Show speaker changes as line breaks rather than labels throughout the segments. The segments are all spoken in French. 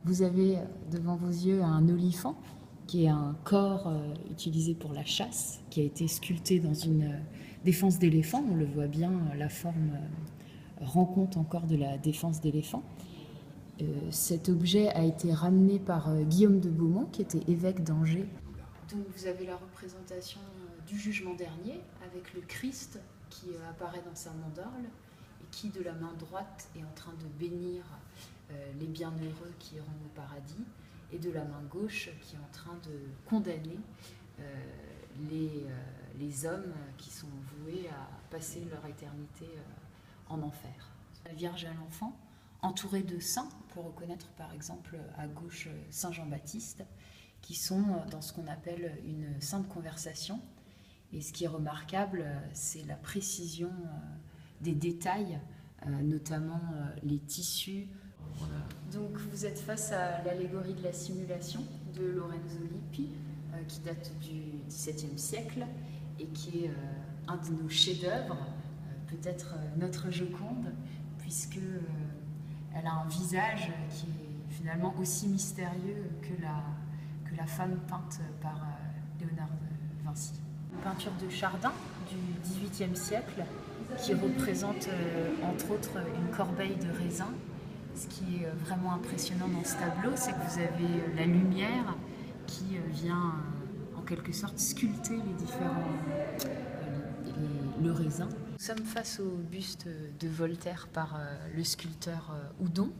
Vous avez devant vos yeux un olifant, qui est un corps utilisé pour la chasse, qui a été sculpté dans une défense d'éléphant. On le voit bien, la forme rend compte encore de la défense d'éléphant. Cet objet a été ramené par Guillaume de Beaumont, qui était évêque d'Angers. Donc vous avez la représentation du jugement dernier, avec le Christ qui apparaît dans sa mandorle, et qui, de la main droite, est en train de bénir les bienheureux qui iront au paradis, et de la main gauche qui est en train de condamner les hommes qui sont voués à passer leur éternité en enfer. La Vierge à l'enfant, entourée de saints, on peut reconnaître par exemple à gauche Saint Jean-Baptiste, qui sont dans ce qu'on appelle une sainte conversation. Et ce qui est remarquable, c'est la précision des détails, notamment les tissus. Donc vous êtes face à l'allégorie de la simulation de Lorenzo Lippi, qui date du XVIIe siècle et qui est un de nos chefs-d'œuvre, peut-être notre Joconde, puisque elle a un visage qui est finalement aussi mystérieux que la femme peinte par Léonard de Vinci. Une peinture de Chardin du XVIIIe siècle qui représente entre autres une corbeille de raisin. Ce qui est vraiment impressionnant dans ce tableau, c'est que vous avez la lumière qui vient en quelque sorte sculpter les différents le raisin. Nous sommes face au buste de Voltaire par le sculpteur Houdon.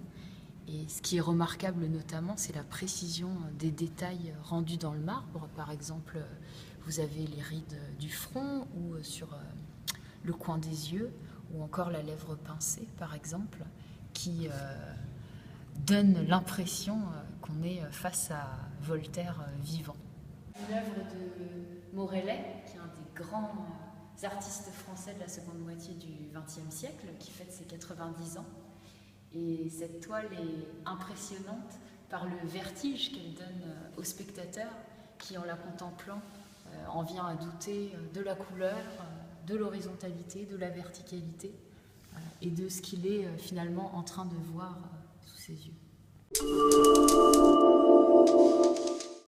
Et ce qui est remarquable notamment, c'est la précision des détails rendus dans le marbre. Par exemple, vous avez les rides du front ou sur le coin des yeux, ou encore la lèvre pincée, par exemple, qui donne l'impression qu'on est face à Voltaire vivant. Une œuvre de Morellet, qui est un des grands artistes français de la seconde moitié du XXe siècle, qui fête ses 90 ans. Et cette toile est impressionnante par le vertige qu'elle donne au spectateur qui, en la contemplant, en vient à douter de la couleur, de l'horizontalité, de la verticalité et de ce qu'il est finalement en train de voir sous ses yeux.